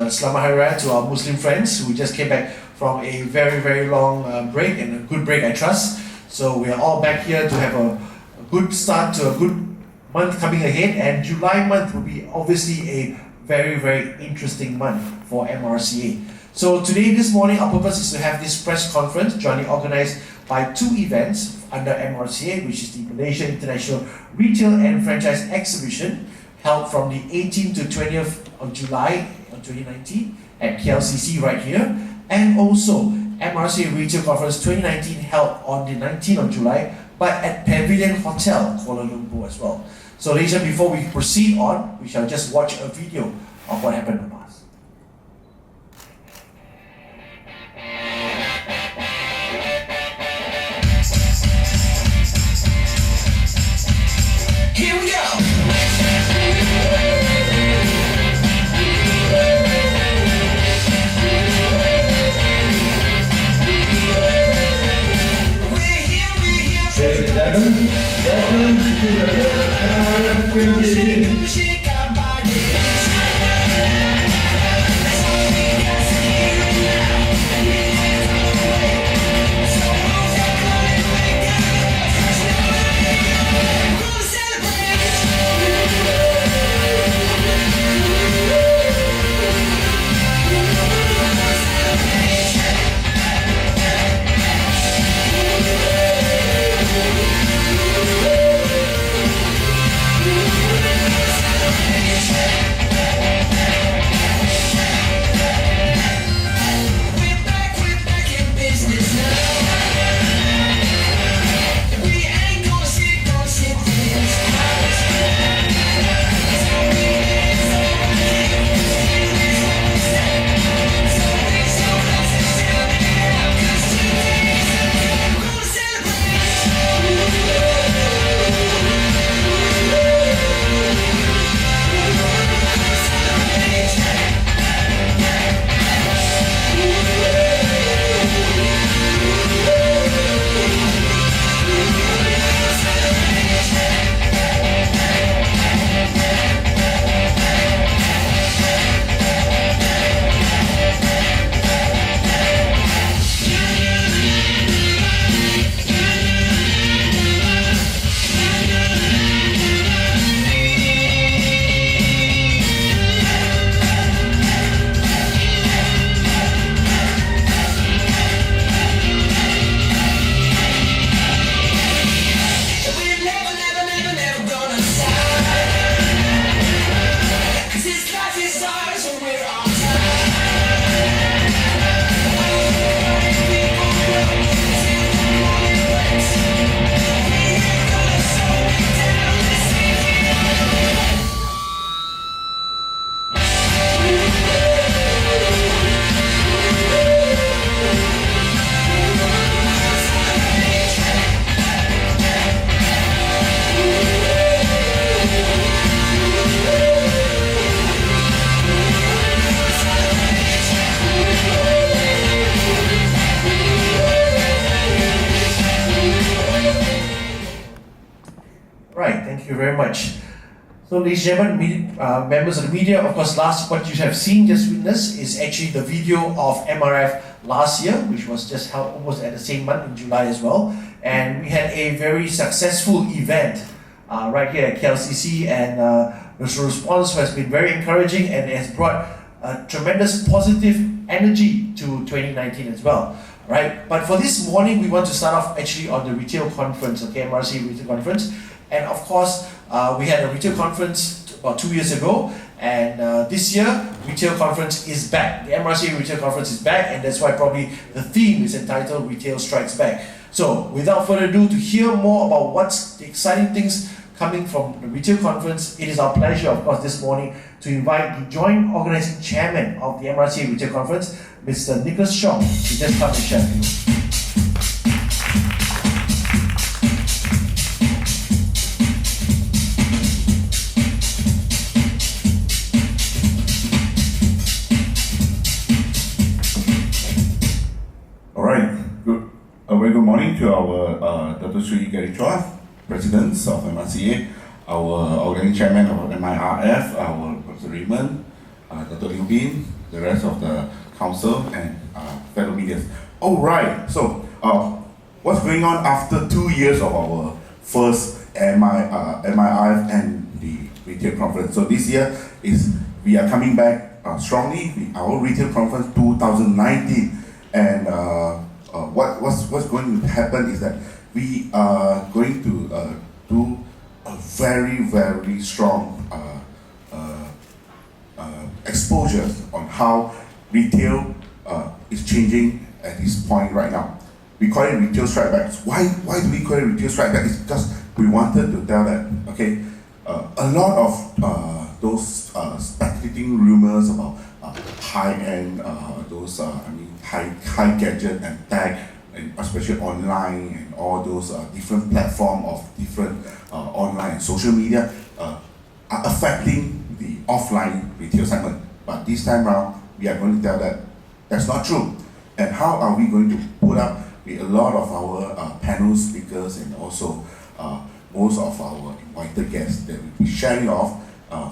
Selamat Hari Raya to our Muslim friends who just came back from a very long break, and a good break, I trust. So we are all back here to have a good start to a good month coming ahead, and July month will be obviously a very interesting month for MRCA. So today, this morning, our purpose is to have this press conference jointly organized by two events under MRCA, which is the Malaysia International Retail and Franchise Exhibition, held from the 18th to 20th of July 2019 at KLCC right here, and also MRCA Retail Conference 2019 held on the 19th of July, but at Pavilion Hotel, Kuala Lumpur as well. So ladies and before we proceed on, we shall just watch a video of what happened in the past. Here we go! Welcome to the KR8TIF. Thank you very much. So ladies and gentlemen, members of the media, of course, what you have seen, just witnessed, is actually the video of MRF last year, which was just held almost at the same month in July as well. And we had a very successful event right here at KLCC, and the response has been very encouraging and has brought tremendous positive energy to 2019 as well. Right? But for this morning, we want to start off actually on the retail conference, okay, MRCA Retail Conference. And of course, we had a retail conference about 2 years ago, and this year, retail conference is back. The MRCA Retail Conference is back, and that's why probably the theme is entitled Retail Strikes Back. So, without further ado, to hear more about what's the exciting things coming from the retail conference, it is our pleasure, of course, this morning to invite the joint organizing chairman of the MRCA Retail Conference, Mr. Nicholas Shaw, to just come and share with you. A very good morning to our Dr. Sri Garithwa, presidents of MRCA, our organizing chairman of MIRF, our Dr. Raymond, Dr. Liu Bin, the rest of the council and fellow media. All right, so what's going on after 2 years of our first MIF and the retail conference? So this year we are coming back strongly with our retail conference 2019, and what's going to happen is that we are going to do a very strong exposure on how retail is changing at this point right now. We call it retail strike back. Why do we call it retail strike back? It's because we wanted to tell that, okay, a lot of those speculating rumors about high-end, high gadget and tech, and especially online and all those different platforms of different online and social media are affecting the offline retail segment. But this time around, we are going to tell that that's not true. And how are we going to put up with a lot of our panel speakers and also most of our invited guests that we'll be sharing off.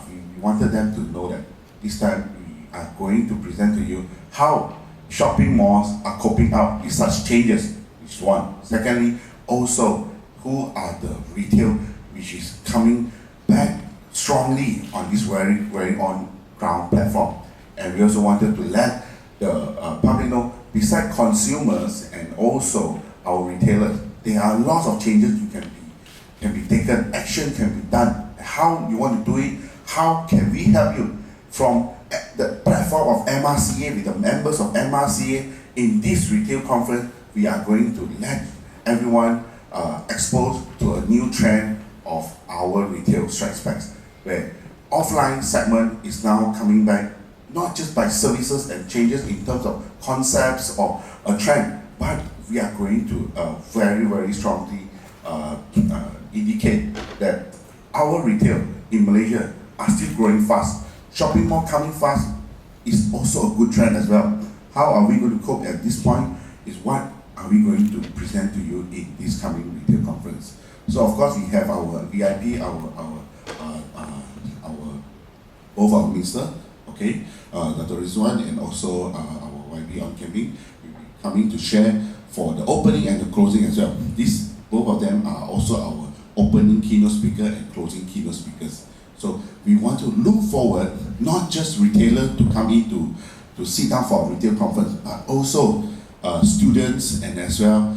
We wanted them to know that this time we are going to present to you how shopping malls are coping up with such changes, which is one. Secondly, also who are the retail which is coming back strongly on this very on-ground platform. And we also wanted to let the public know, besides consumers and also our retailers, there are lots of changes can be taken, action can be done. How you want to do it, how can we help you from the platform of MRCA, with the members of MRCA in this retail conference. We are going to let everyone exposed to a new trend of our retail strike backs, where offline segment is now coming back, not just by services and changes in terms of concepts or a trend, but we are going to very strongly indicate that our retail in Malaysia are still growing fast. Shopping mall coming fast is also a good trend as well. How are we going to cope at this point is what are we going to present to you in this coming retail conference. So of course we have our VIP, both our minister, okay, Dr. Rizwan, and also our YB on camping will be coming to share for the opening and the closing as well. Both of them are also our opening keynote speaker and closing keynote speakers. So we want to look forward, not just retailers to come in to sit down for a retail conference, but also students and as well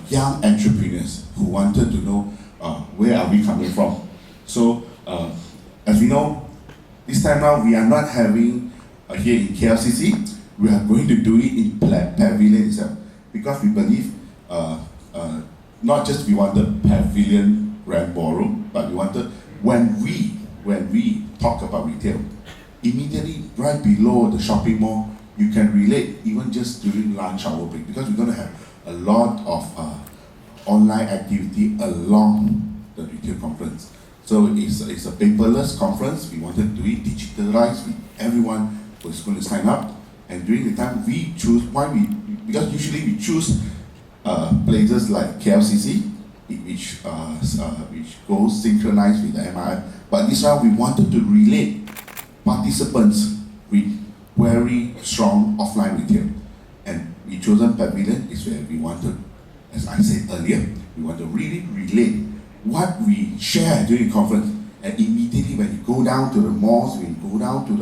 young entrepreneurs who wanted to know where are we coming from. So as we know, this time around we are not having here in KLCC, we are going to do it in Pavilion itself, because we believe not just we want the Pavilion Grand Ballroom, but we wanted when we talk about retail, immediately right below the shopping mall, you can relate even just during lunch hour break, because we're going to have a lot of online activity along the retail conference. So it's a paperless conference. We wanted to do it digitalized with everyone who is going to sign up. And during the time we choose, because usually we choose places like KLCC, which goes synchronized with the MIF. But this round we wanted to relate participants with very strong offline retail. And we chosen Pavilion is where we wanted, as I said earlier, we want to really relate what we share during the conference. And immediately when you go down to the malls, when you go down to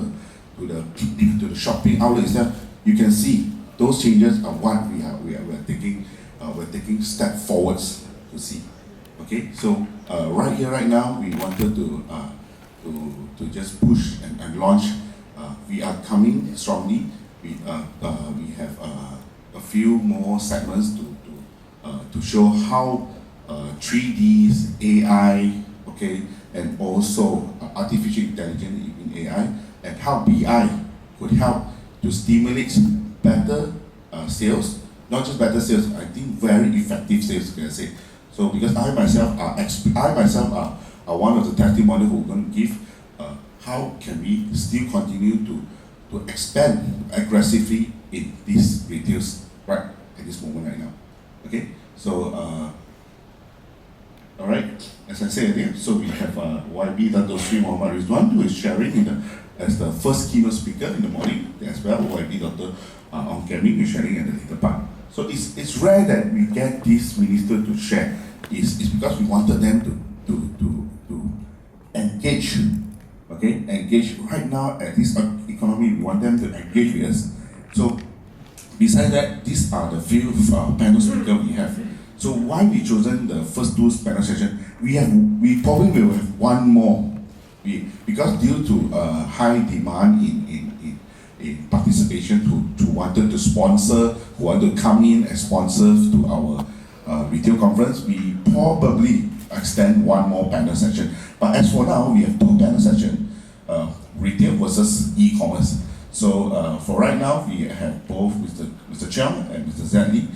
the shopping outlets, you can see those changes are what we're taking step forwards to see. Okay, so right here, right now, we wanted to just push and launch. We are coming strongly. We have a few more segments to show how 3Ds, AI, okay, and also artificial intelligence in AI, and how BI could help to stimulate better sales, not just better sales, I think very effective sales, can I say. So because I myself are one of the testimonials who are going to give how can we still continue to expand aggressively in these retails right at this moment right now. Okay, so All right, as I said earlier, so we have YB Dato Sri Muhammad Rizwan, who is sharing as the first keynote speaker in the morning, as well YB Dr. Ong Kemi is sharing at the later part. So it's rare that we get this minister to share. It's because we wanted them to engage, okay? Engage right now at this economy. We want them to engage with us. So besides that, these are the few panel speakers we have. So why we chosen the first two panel session? We probably will have one more. Because due to high demand in participation who wanted to sponsor, who want to come in as sponsors to our retail conference, we probably extend one more panel session. But as for now, we have two panel sessions, retail versus e-commerce. So for right now, we have both Mr. Cheong and Mr. Zedley.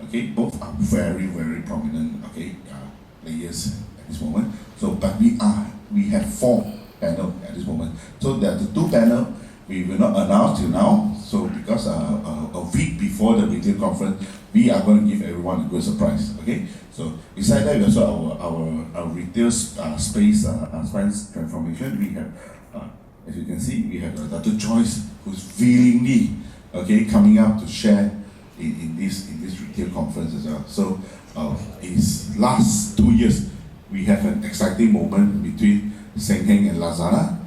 Okay, both are very, very prominent players at this moment. So, but we have four panels at this moment. So there are the two panels we will not announce till now. So because a week before the retail conference, we are going to give everyone a good surprise. Okay. So besides that, we also our retail space transformation. We have, as you can see, we have Dr. Joyce, who's willingly coming up to share in this retail conference as well. So in last 2 years, we have an exciting moment between Seng Heng and Lazada.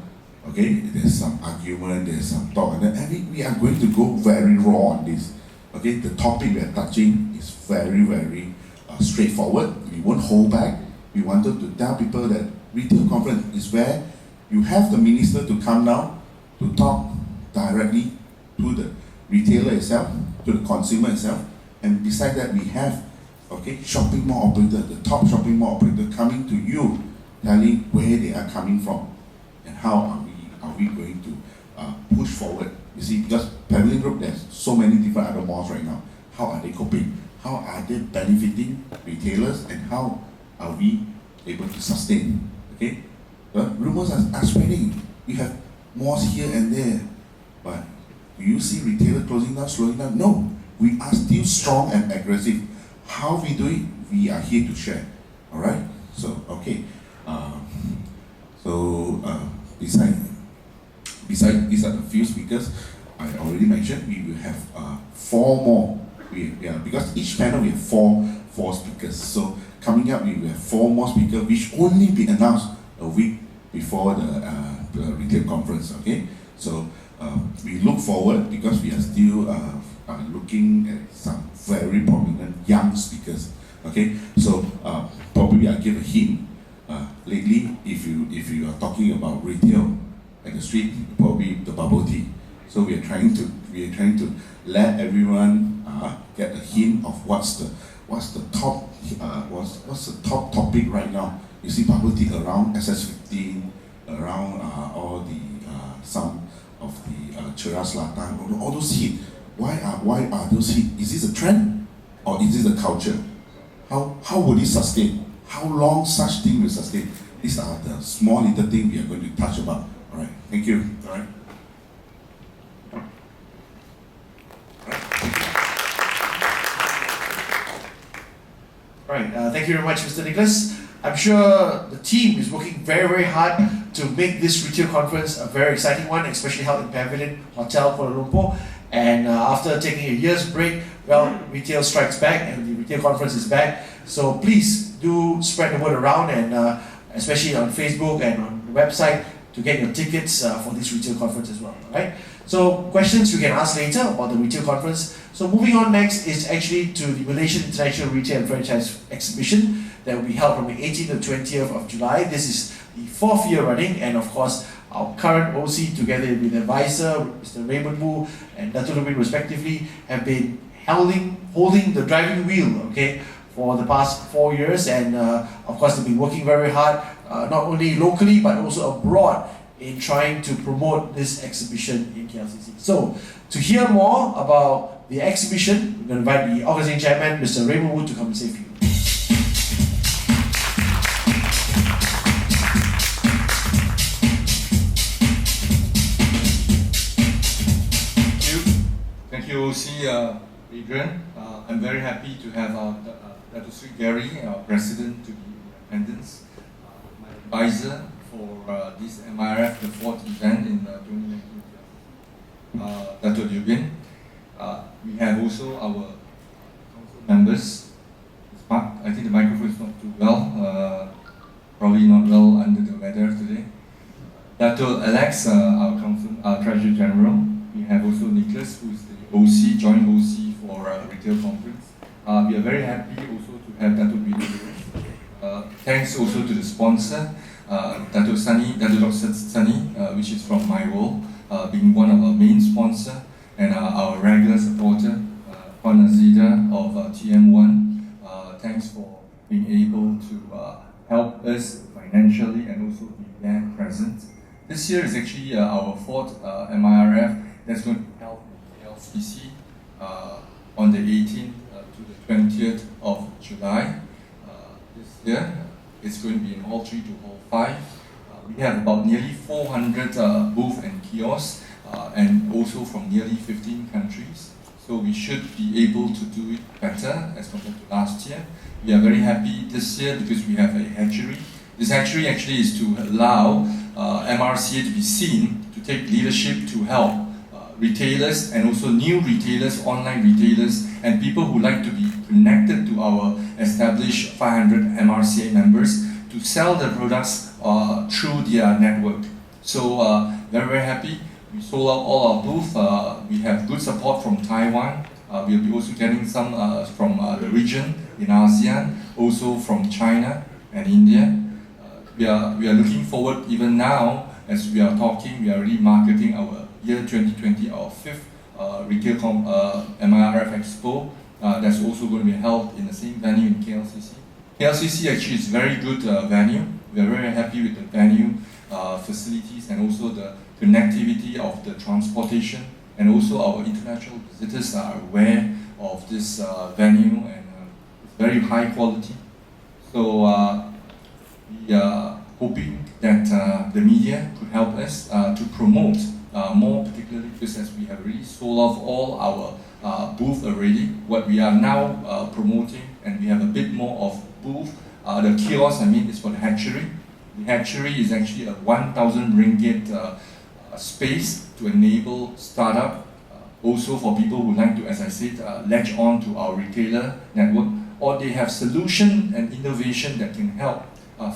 Okay, there's some argument, there's some talk, and we are going to go very raw on this. Okay, the topic we are touching is very, very straightforward. We won't hold back. We wanted to tell people that retail conference is where you have the minister to come down to talk directly to the retailer itself, to the consumer itself, and beside that we have shopping mall operator, the top shopping mall operator coming to you, telling where they are coming from and how are we going to push forward. You see, because Pavilion Group, there's so many different other malls right now. How are they coping? How are they benefiting retailers, and how are we able to sustain? Okay, rumors are spreading. We have malls here and there, but do you see retailers closing down, slowing down? No, we are still strong and aggressive. How we do it, we are here to share. All right. So besides these are the few speakers I already mentioned. We will have four more. Because each panel we have four speakers. So coming up, we will have four more speakers, which only be announced a week before the retail conference. Okay. So we look forward, because we are still looking at some very prominent young speakers. Okay, so probably I'll give a hint. Lately, if you are talking about retail at the street, probably the bubble tea. So we are trying to let everyone get a hint of what's the top topic right now. You see bubble tea around SS15, around all the some of the Cheras Selatan, all those hit. Why are those hit? Is this a trend, or is this a culture? How would it sustain? How long such thing will sustain? These are the small little things we are going to touch about. All right. Thank you. All right. Right. Thank you very much, Mr. Nicholas. I'm sure the team is working very, very hard to make this retail conference a very exciting one, especially held in Pavilion Hotel, Kuala Lumpur. And after taking a year's break, well, retail strikes back and the retail conference is back. So please do spread the word around, and especially on Facebook and on the website, to get your tickets for this retail conference as well. Right? So questions you can ask later about the retail conference. So moving on next is actually to the Malaysia International Retail Franchise exhibition that will be held from the 18th to 20th of July. This is the 4th year running, and of course our current OC together with the advisor, Mr. Raymond Wu and Dato' Lubin respectively, have been holding the driving wheel, for the past 4 years, and of course they've been working very hard, not only locally but also abroad, in trying to promote this exhibition in KLCC. So to hear more about the exhibition, we're going to invite the organizing chairman, Mr. Raymond Wu, to come and say a few. Thank you, OC Adrian. I'm very happy to have Dr. Sri Gary, our president, to be attendance. My advisor for this MIRF, the fourth event in 2019, Dato' Liubin. We have also our council members. I think the microphone is not too well, probably not well under the weather today. Dato' Alex, our Treasurer General. We have also Nicholas, who is the OC, Joint OC for Retail Conference. We are very happy also to have Dato' Video. Thanks also to the sponsor, Dato' Dr. Sunny, which is from My World, being one of our main sponsor, and our regular supporter, Puan Azida of TM1. Thanks for being able to help us financially and also be there present. This year is actually our fourth MIRF that's going to be held in KLCC on the 18th to the 20th of July. This year it's going to be in Hall 3 to Hall 5. We have about nearly 400 booths and kiosks and also from nearly 15 countries. So we should be able to do it better as compared to last year. We are very happy this year because we have a hatchery. This hatchery actually is to allow MRCA to be seen, to take leadership to help retailers and also new retailers, online retailers, and people who like to be connected to our established 500 MRCA members to sell their products through their network. So very, very happy. We sold out all our booths. We have good support from Taiwan. We'll be also getting some from the region in ASEAN, also from China and India. We are looking forward even now as we are talking. We are already marketing our year 2020, our fifth retail MIRF Expo. That's also going to be held in the same venue in KLCC. KLCC actually is a very good venue. We are very happy with the venue, facilities, and also the connectivity of the transportation, and also our international visitors are aware of this venue, and it's very high quality. So we are hoping that the media could help us to promote more, particularly because as we have already sold off all our booth already. What we are now promoting, and we have a bit more of booth, the kiosk, is for the hatchery. The hatchery is actually a 1,000 ringgit space to enable startup, also for people who like to, as I said, latch on to our retailer network, or they have solution and innovation that can help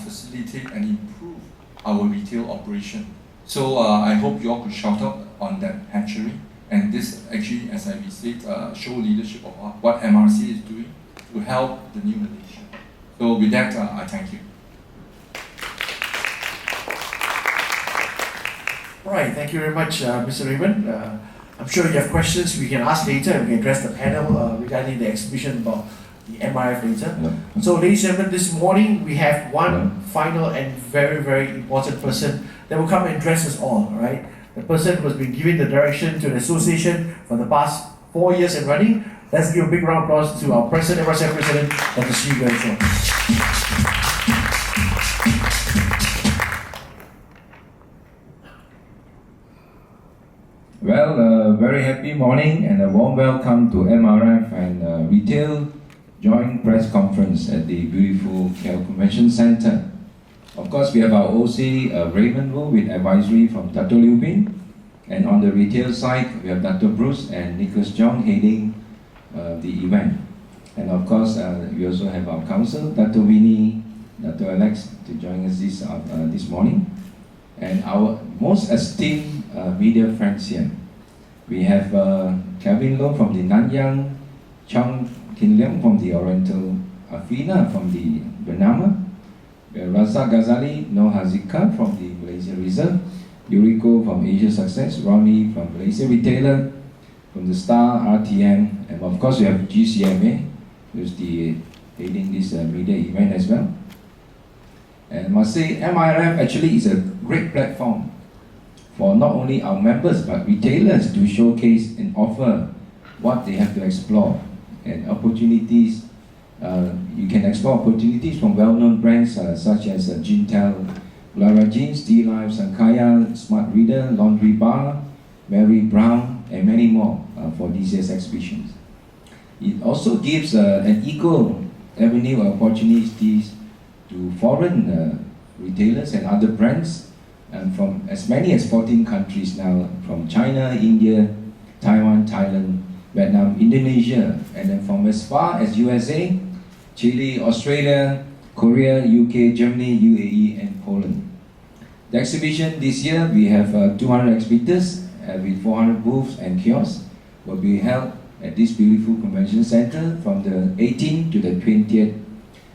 facilitate and improve our retail operation. So I hope you all could shout out on that hatchery, and this actually, as I said, show leadership of what MRC is doing to help the new Malaysia. So with that, I thank you. All right, thank you very much, Mr. Raymond. I'm sure you have questions we can ask later, and we can address the panel regarding the exhibition about the MIRF later. Yeah. So, ladies and gentlemen, this morning we have one final and very, very important person that will come and address us all, right? The person who has been giving the direction to the association for the past 4 years and running. Let's give a big round of applause to our President, MRCA President, Dr. Sri Gloria. Well, very happy morning and a warm welcome to MRF and Retail Joint Press Conference at the beautiful KL Convention Centre. Of course, we have our OC Raymond Wu with advisory from Dato' Liubin, and on the retail side, we have Dr. Bruce and Nicholas John heading the event. And of course, we also have our counsel, Dr. Winnie, Dr. Alex, to join us this morning. And our most esteemed media friends here. We have Kevin Low from the Nanyang, Chong Tin Leong from the Oriental, Afina from the Bernama, Raza Ghazali Noh Hazika from the Malaysia Reserve, Yuriko from Asia Success, Rami from Malaysia Retailer, from the Star RTM, and of course we have GCMA, who's heading this media event as well. And I must say, MIRF actually is a great platform for not only our members but retailers to showcase and offer what they have to explore and opportunities. You can explore opportunities from well-known brands such as Jintel, Gloria Jeans, D-Life, Sankaya, Smart Reader, Laundry Bar, Mary Brown, and many more for this year's exhibitions. It also gives an equal avenue of opportunities to foreign retailers and other brands from as many as 14 countries now, from China, India, Taiwan, Thailand, Vietnam, Indonesia, and then from as far as USA, Chile, Australia, Korea, UK, Germany, UAE, and Poland. The exhibition this year, we have 200 exhibitors with 400 booths and kiosks, will be held at this beautiful convention center from the 18th to the 20th,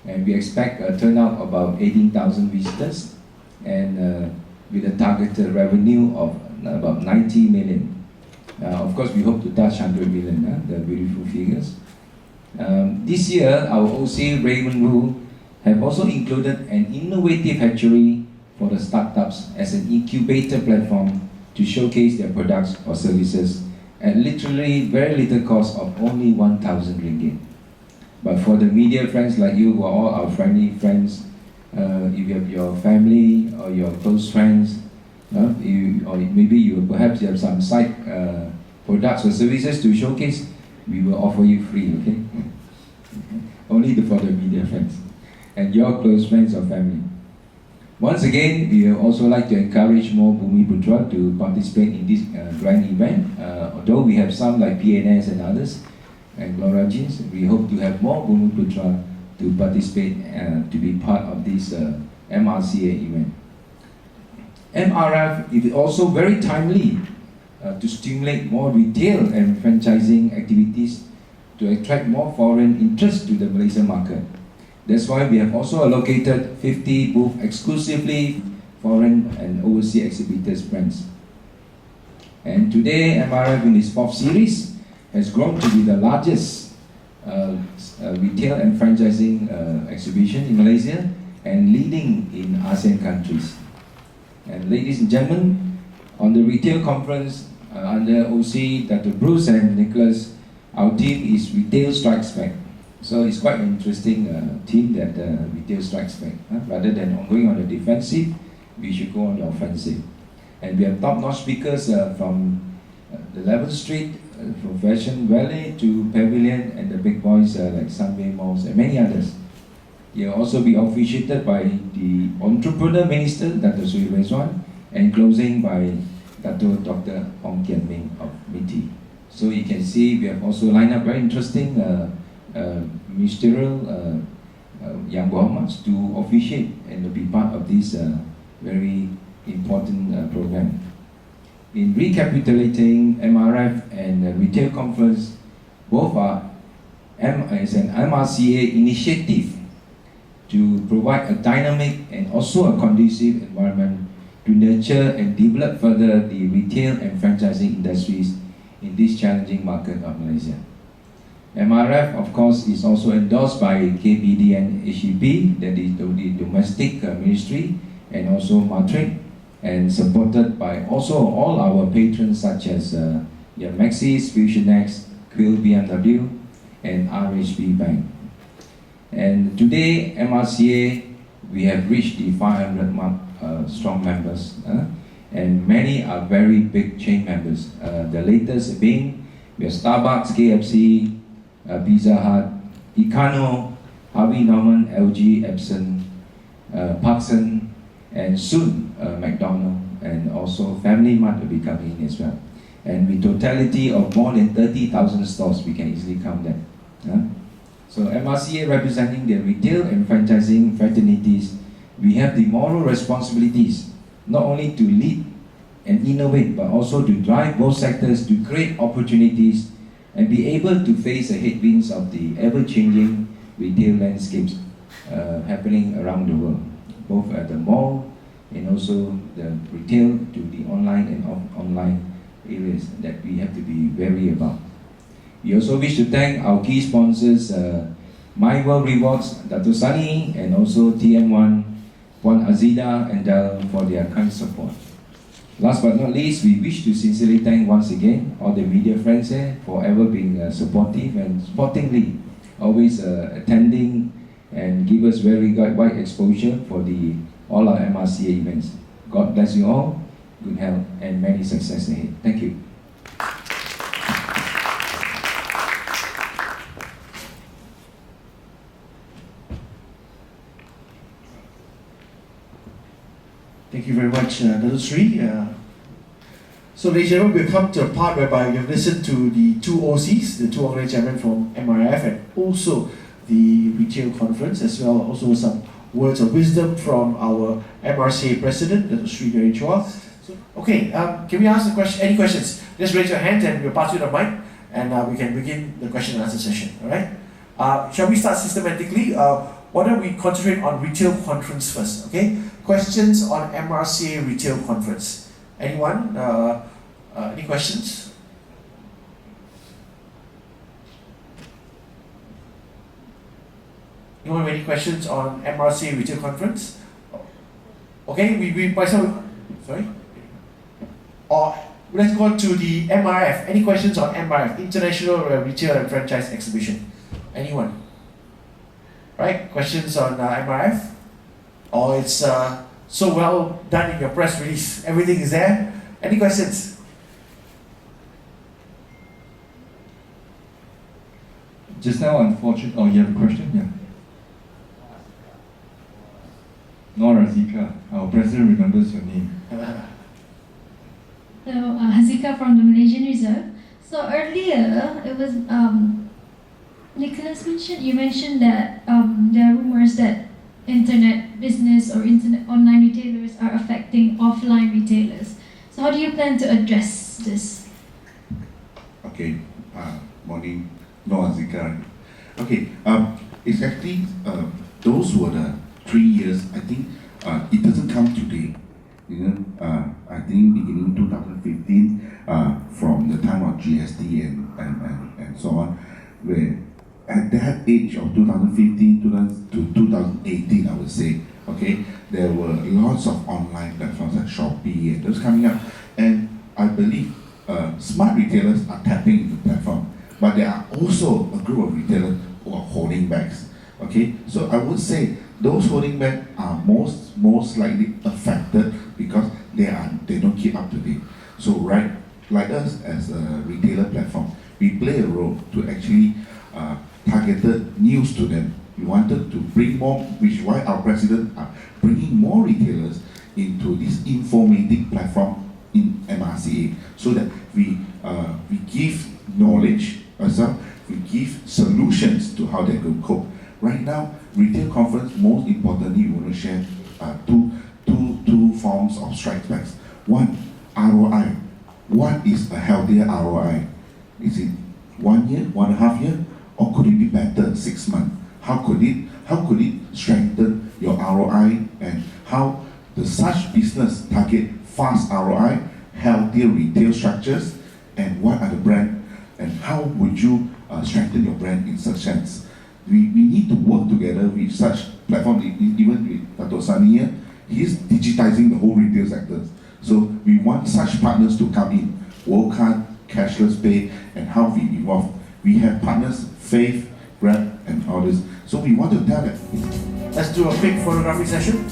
and we expect a turnout of about 18,000 visitors, and with a targeted revenue of about 90 million. Of course, we hope to touch 100 million, the beautiful figures. This year, our OC Raymond Wu have also included an innovative hatchery for the startups as an incubator platform to showcase their products or services at literally very little cost of only 1,000 ringgit. But for the media friends like you, who are all our friendly friends, if you have your family or your close friends, or maybe you perhaps you have some side products or services to showcase, we will offer you free, okay? Only for the media friends and your close friends or family. Once again, we would also like to encourage more Bumiputra to participate in this grand event. Although we have some like PNS and others, and Gloria Jeans, we hope to have more Bumiputra to participate to be part of this MRCA event. MRF is also very timely to stimulate more retail and franchising activities to attract more foreign interest to the Malaysian market. That's why we have also allocated 50 booths exclusively foreign and overseas exhibitors brands. And today, MRF in its 4th series has grown to be the largest retail and franchising exhibition in Malaysia and leading in ASEAN countries. And ladies and gentlemen, on the retail conference under OC, Dr. Bruce and Nicholas, our team is Retail Strikes Back. So it's quite an interesting team that Retail Strikes Back. Rather than going on the defensive, we should go on the offensive. And we have top-notch speakers from the 11th Street, from Fashion Valley to Pavilion, and the big boys like Sunway Malls and many others. You'll also be officiated by the Entrepreneur Minister, Dr. Sri Rizwan, and closing by Dr. Ong Kian Ming of MITI. So you can see we have also lined up very interesting ministerial young Muhammads to officiate and to be part of this very important program. In recapitulating MRF and Retail Conference, both are is an MRCA initiative to provide a dynamic and also a conducive environment to nurture and develop further the retail and franchising industries in this challenging market of Malaysia. MRF, of course, is also endorsed by KPD and HEP, that is the Domestic Ministry, and also Matrix, and supported by also all our patrons such as Maxis, FusionX, Quill BMW, and RHB Bank. And today, MRCA, we have reached the 500 mark strong members, and many are very big chain members. The latest being, we have Starbucks, KFC, Pizza Hut, Ikano, Harvey Norman, LG, Epson, Parkson, and soon McDonald's, and also Family Mart will be coming in as well. And with totality of more than 30,000 stores, we can easily count that. So MRCA representing the retail and franchising fraternities, we have the moral responsibilities not only to lead and innovate, but also to drive both sectors to create opportunities and be able to face the headwinds of the ever-changing retail landscapes happening around the world, both at the mall and also the retail to the online and online areas that we have to be wary about. We also wish to thank our key sponsors, My World Rewards, Dato' Sani, and also TM1, Puan Azida and Del for their kind support. Last but not least, we wish to sincerely thank once again all the media friends here for ever being supportive and sportingly always attending and give us very wide exposure for all our MRCA events. God bless you all, good health and many success ahead. Thank you. Thank you very much, Dato' Sri. So, ladies and gentlemen, we've come to a part whereby we have listened to the two OCs, the two organized chairmen from MRF, and also the retail conference, as well also some words of wisdom from our MRCA president, Dato' Sri Gary Chua. So, okay, can we ask any questions? Just raise your hand and we'll pass you the mic, and we can begin the question and answer session. All right? Shall we start systematically? Why don't we concentrate on retail conference first? Okay, questions on MRCA retail conference. Anyone? Any questions? Anyone have any questions on MRCA retail conference? Okay, we myself. Sorry. Or let's go to the MRF. Any questions on MRF, International Retail and Franchise Exhibition? Anyone? Right? Questions on MRF? Or it's so well done in your press release. Everything is there. Any questions? Just now, unfortunately, oh, you have a question? Yeah. Nora Zika, our president remembers your name. Hello, Hazika from the Malaysian Reserve. So earlier, it was Nicholas you mentioned that there are rumors that internet business or internet online retailers are affecting offline retailers. So how do you plan to address this? Okay, morning, no Azika. Okay, it's actually those were the 3 years. I think it doesn't come today. You know, I think beginning 2015, from the time of GST and so on, where at that age of 2015 to 2018, I would say, okay, there were lots of online platforms like Shopee and those coming up, and I believe smart retailers are tapping into the platform, but there are also a group of retailers who are holding back. Okay, so I would say those holding back are most likely affected because they don't keep up to date. So right, like us as a retailer platform, we play a role to actually targeted news to them. We wanted to bring more, which is why our president are bringing more retailers into this informative platform in MRCA, so that we give knowledge as well, we give solutions to how they can cope. Right now, retail conference, most importantly, we want to share two forms of strike backs. One, ROI. What is a healthier ROI? Is it 1 year, 1.5 years, or could it be better 6 months? How could it strengthen your ROI, and how does such business target fast ROI, healthier retail structures, and what are the brand, and how would you strengthen your brand in such sense? We need to work together with such platform, even with Dato' Sani here. He is digitizing the whole retail sector. So we want such partners to come in, World Card, cashless pay, and how we evolve. We have partners, Faith, Grab, and others. So we want to tell them. Let's do a quick photography session.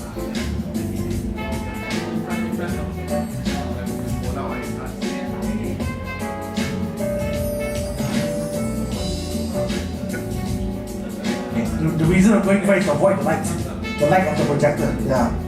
The reason I'm going for is to avoid the light of the projector. Yeah.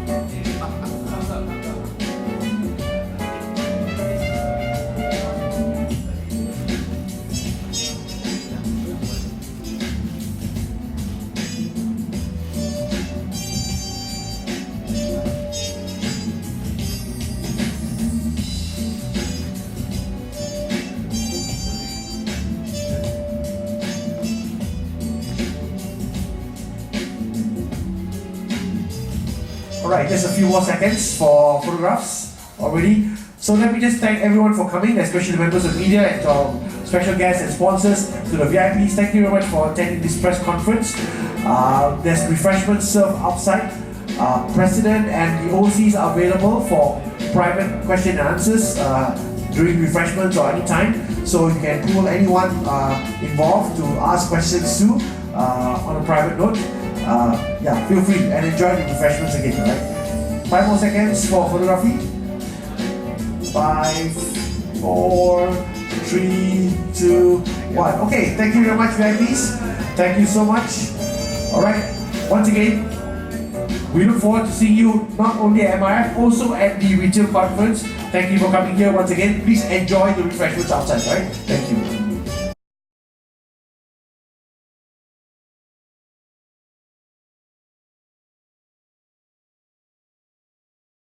Alright, just a few more seconds for photographs already. So let me just thank everyone for coming, especially the members of media and our special guests and sponsors, to the VIPs. Thank you very much for attending this press conference. There's refreshments served outside. President and the OCs are available for private question and answers during refreshments or any time. So you can pull anyone involved to ask questions to on a private note. Yeah, feel free and enjoy the refreshments again, right? 5 more seconds for photography. 5, 4, 3, 2, 1. Okay, thank you very much, VIPs. Thank you so much. Alright, once again, We look forward to seeing you not only at MRF, also at the retail conference. Thank you for coming here once again. Please enjoy the refreshments outside, right? Thank you.